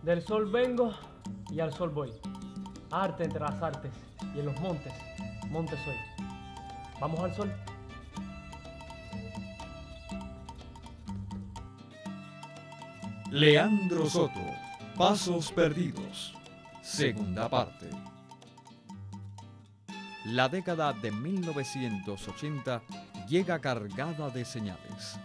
Del sol vengo y al sol voy. Arte entre las artes y en los montes, montes soy. ¿Vamos al sol? Leandro Soto, Pasos Perdidos, segunda parte. La década de 1980 llega cargada de señales.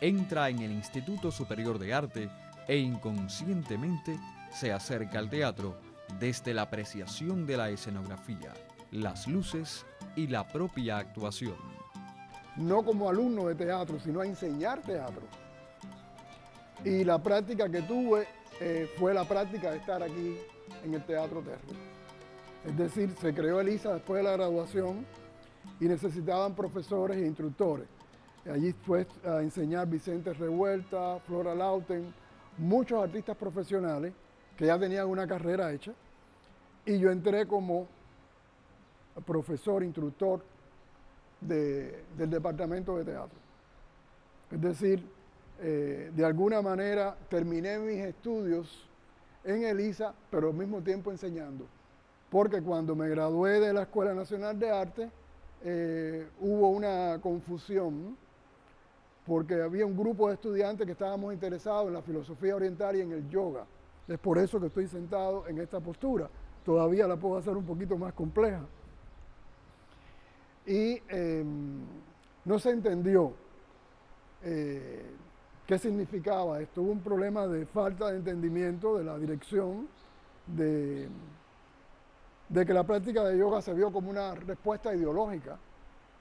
Entra en el Instituto Superior de Arte e inconscientemente se acerca al teatro desde la apreciación de la escenografía, las luces y la propia actuación. No como alumno de teatro, sino a enseñar teatro. Y la práctica que tuve fue la práctica de estar aquí en el Teatro Terry. Es decir, se creó ELISA después de la graduación y necesitaban profesores e instructores. Allí fue a enseñar Vicente Revuelta, Flora Lauten, muchos artistas profesionales que ya tenían una carrera hecha. Y yo entré como profesor, instructor del departamento de teatro. Es decir, de alguna manera terminé mis estudios en ELISA, pero al mismo tiempo enseñando. Porque cuando me gradué de la Escuela Nacional de Arte, hubo una confusión, porque había un grupo de estudiantes que estábamos interesados en la filosofía oriental y en el yoga. Es por eso que estoy sentado en esta postura. Todavía la puedo hacer un poquito más compleja. Y no se entendió qué significaba esto. Hubo un problema de falta de entendimiento de la dirección, de que la práctica de yoga se vio como una respuesta ideológica,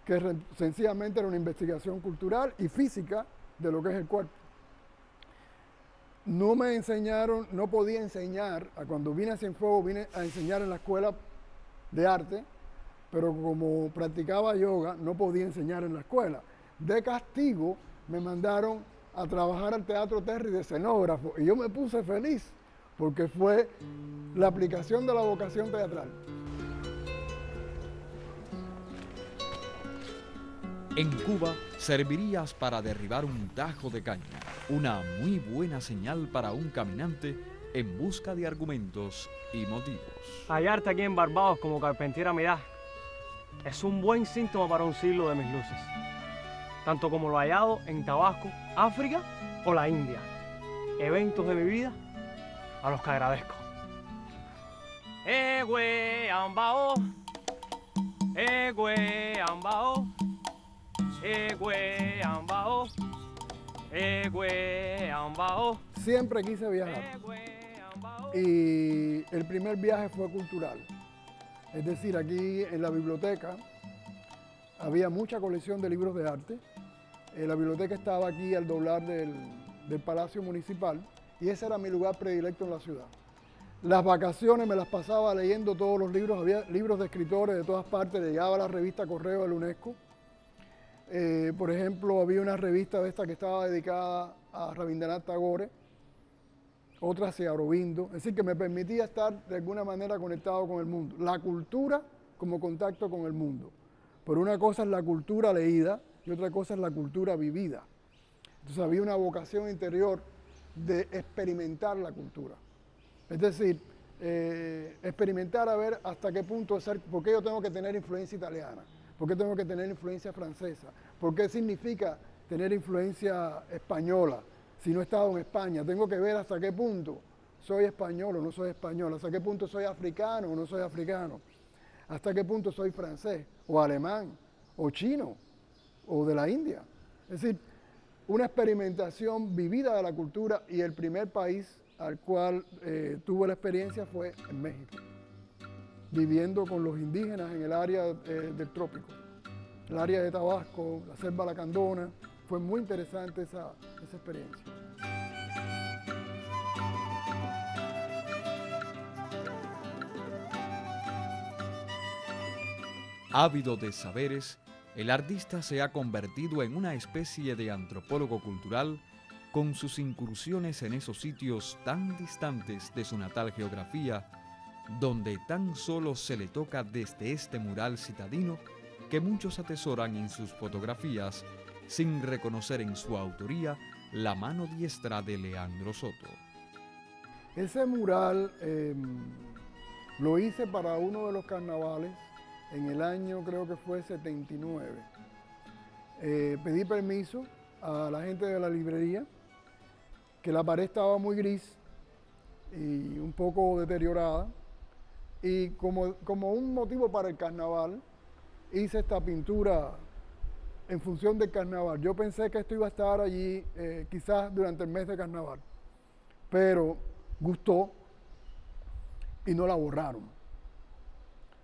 que sencillamente era una investigación cultural y física de lo que es el cuerpo. No me enseñaron, no podía enseñar, cuando vine a Cienfuegos vine a enseñar en la escuela de arte, pero como practicaba yoga no podía enseñar en la escuela. De castigo me mandaron a trabajar al Teatro Terry de escenógrafo y yo me puse feliz porque fue la aplicación de la vocación teatral. En Cuba servirías para derribar un tajo de caña, una muy buena señal para un caminante en busca de argumentos y motivos. Hallarte aquí en Barbados como Carpentier Amidad es un buen síntoma para un siglo de mis luces, tanto como lo hallado en Tabasco, África o la India. Eventos de mi vida a los que agradezco. Egüe ambao, egüe ambao, egüe ambao, egüe ambao. Siempre quise viajar y el primer viaje fue cultural. Es decir, aquí en la biblioteca había mucha colección de libros de arte. La biblioteca estaba aquí al doblar del Palacio Municipal y ese era mi lugar predilecto en la ciudad. Las vacaciones me las pasaba leyendo todos los libros, había libros de escritores de todas partes, llegaba la revista Correo de la UNESCO. Por ejemplo, había una revista de esta que estaba dedicada a Rabindranath Tagore, otra hacia Aurobindo, es decir, que me permitía estar de alguna manera conectado con el mundo. La cultura como contacto con el mundo. Pero una cosa es la cultura leída y otra cosa es la cultura vivida. Entonces había una vocación interior de experimentar la cultura. Es decir, experimentar a ver hasta qué punto es ser, por qué yo tengo que tener influencia italiana, por qué tengo que tener influencia francesa, por qué significa tener influencia española. Si no he estado en España, tengo que ver hasta qué punto soy español o no soy español, hasta qué punto soy africano o no soy africano, hasta qué punto soy francés o alemán o chino o de la India. Es decir, una experimentación vivida de la cultura y el primer país al cual tuve la experiencia fue en México, viviendo con los indígenas en el área del trópico, el área de Tabasco, la selva lacandona. Fue muy interesante esa experiencia. Ávido de saberes, el artista se ha convertido en una especie de antropólogo cultural con sus incursiones en esos sitios tan distantes de su natal geografía, donde tan solo se le toca desde este mural citadino que muchos atesoran en sus fotografías sin reconocer en su autoría la mano diestra de Leandro Soto. Ese mural lo hice para uno de los carnavales en el año, creo que fue 79. Pedí permiso a la gente de la librería, que la pared estaba muy gris y un poco deteriorada, y como un motivo para el carnaval, hice esta pintura en función del carnaval. Yo pensé que esto iba a estar allí quizás durante el mes de carnaval, pero gustó y no la borraron.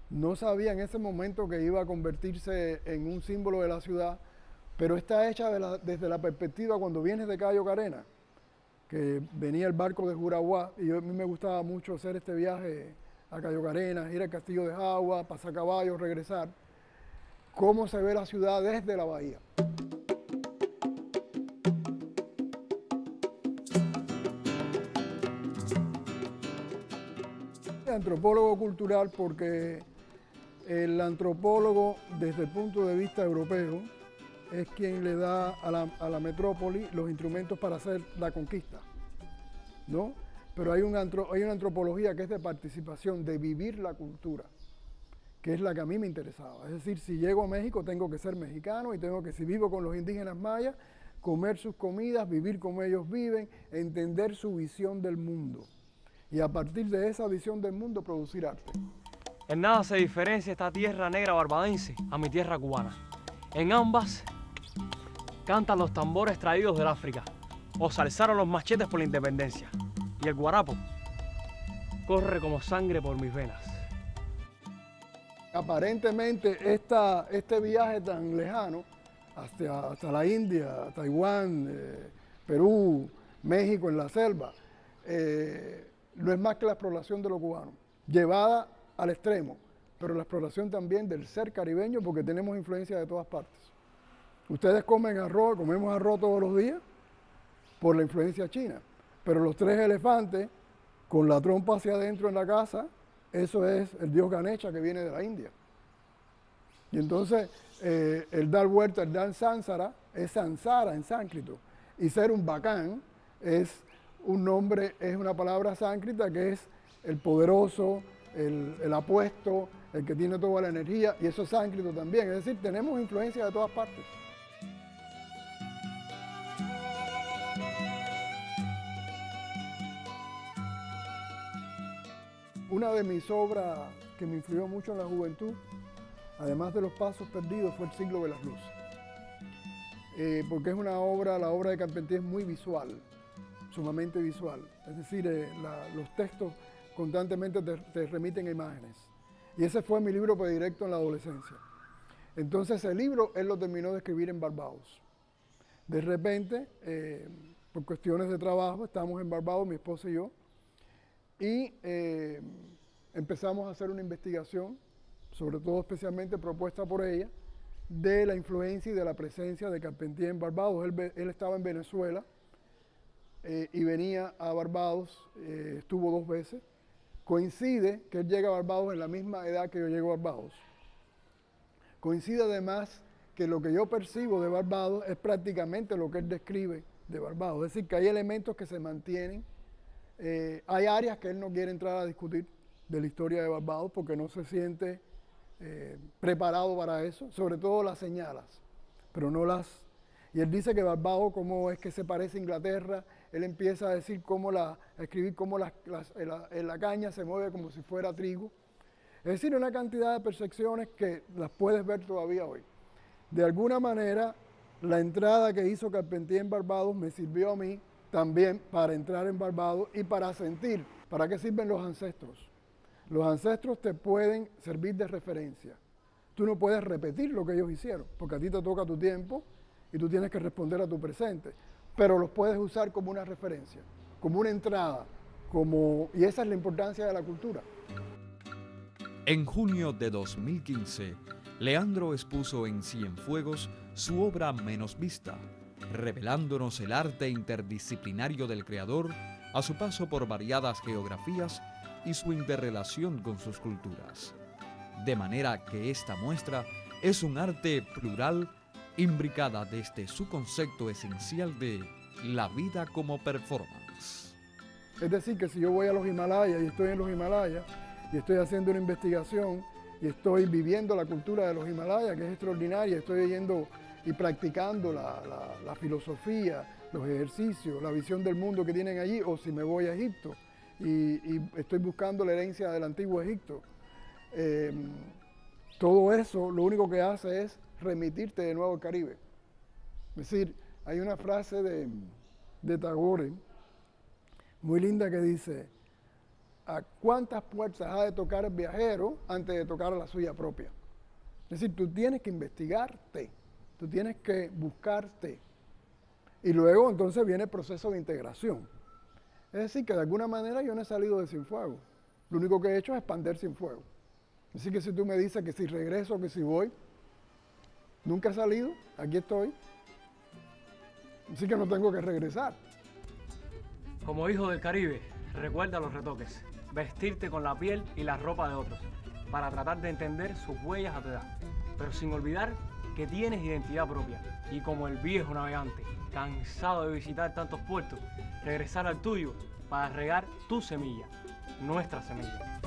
No sabía en ese momento que iba a convertirse en un símbolo de la ciudad, pero está hecha desde la perspectiva cuando vienes de Cayo Carena, que venía el barco de Juraguá, y a mí me gustaba mucho hacer este viaje a Cayo Carena, ir al Castillo de Jagua, pasar caballos, regresar, cómo se ve la ciudad desde la bahía. Antropólogo cultural porque el antropólogo, desde el punto de vista europeo, es quien le da a la metrópoli los instrumentos para hacer la conquista, ¿no? Pero hay una antropología que es de participación, de vivir la cultura, que es la que a mí me interesaba. Es decir, si llego a México tengo que ser mexicano y tengo que, si vivo con los indígenas mayas, comer sus comidas, vivir como ellos viven, entender su visión del mundo. Y a partir de esa visión del mundo producir arte. En nada se diferencia esta tierra negra barbadense a mi tierra cubana. En ambas cantan los tambores traídos del África, o se alzaron los machetes por la independencia, y el guarapo corre como sangre por mis venas. Aparentemente este viaje tan lejano hasta la India, Taiwán, Perú, México en la selva, no es más que la exploración de lo cubano, llevada al extremo, pero la exploración también del ser caribeño, porque tenemos influencia de todas partes. Ustedes comen arroz, comemos arroz todos los días por la influencia china, pero los 3 elefantes con la trompa hacia adentro en la casa, eso es el dios Ganesha que viene de la India. Y entonces el dar vuelta, el dar sánsara, es sansara en sánscrito, y ser un bacán es un nombre, es una palabra sánscrita que es el poderoso, el apuesto, el que tiene toda la energía, y eso es sánscrito también. Es decir, tenemos influencia de todas partes. Una de mis obras que me influyó mucho en la juventud, además de Los Pasos Perdidos, fue El Siglo de las Luces. Porque es una obra, la obra de Carpentier es muy visual, sumamente visual. Es decir, los textos constantemente te remiten a imágenes. Y ese fue mi libro predilecto en la adolescencia. Entonces el libro él lo terminó de escribir en Barbados. De repente, por cuestiones de trabajo, estábamos en Barbados, mi esposa y yo, y empezamos a hacer una investigación, sobre todo especialmente propuesta por ella, de la influencia y de la presencia de Carpentier en Barbados. Él estaba en Venezuela y venía a Barbados, estuvo 2 veces. Coincide que él llega a Barbados en la misma edad que yo llego a Barbados. Coincide además que lo que yo percibo de Barbados es prácticamente lo que él describe de Barbados. Es decir, que hay elementos que se mantienen. Hay áreas que él no quiere entrar a discutir de la historia de Barbados porque no se siente preparado para eso. Sobre todo las señalas, pero no las... Y él dice que Barbados, cómo es que se parece a Inglaterra. Él empieza a decir a escribir cómo la caña se mueve como si fuera trigo. Es decir, una cantidad de percepciones que las puedes ver todavía hoy. De alguna manera, la entrada que hizo Carpentier en Barbados me sirvió a mí también para entrar en Barbados y para sentir para qué sirven los ancestros. Los ancestros te pueden servir de referencia. Tú no puedes repetir lo que ellos hicieron, porque a ti te toca tu tiempo y tú tienes que responder a tu presente, pero los puedes usar como una referencia, como una entrada, y esa es la importancia de la cultura. En junio de 2015, Leandro expuso en Cienfuegos su obra Menos Vista, revelándonos el arte interdisciplinario del creador a su paso por variadas geografías y su interrelación con sus culturas. De manera que esta muestra es un arte plural imbricada desde su concepto esencial de la vida como performance. Es decir, que si yo voy a los Himalayas y estoy en los Himalayas y estoy haciendo una investigación y estoy viviendo la cultura de los Himalayas, que es extraordinaria, estoy yendo y practicando la filosofía, los ejercicios, la visión del mundo que tienen allí, o si me voy a Egipto y estoy buscando la herencia del antiguo Egipto. Todo eso lo único que hace es remitirte de nuevo al Caribe. Es decir, hay una frase de Tagore muy linda que dice: ¿a cuántas puertas ha de tocar el viajero antes de tocar a la suya propia? Es decir, tú tienes que investigarte, tú tienes que buscarte. Y luego entonces viene el proceso de integración. Es decir, que de alguna manera yo no he salido de Cienfuegos. Lo único que he hecho es expandir Cienfuegos. Así que si tú me dices que si regreso, que si voy, nunca he salido, aquí estoy. Así que no tengo que regresar. Como hijo del Caribe, recuerda los retoques, vestirte con la piel y la ropa de otros, para tratar de entender sus huellas a tu edad, pero sin olvidar que tienes identidad propia y como el viejo navegante, cansado de visitar tantos puertos, regresar al tuyo para regar tu semilla, nuestra semilla.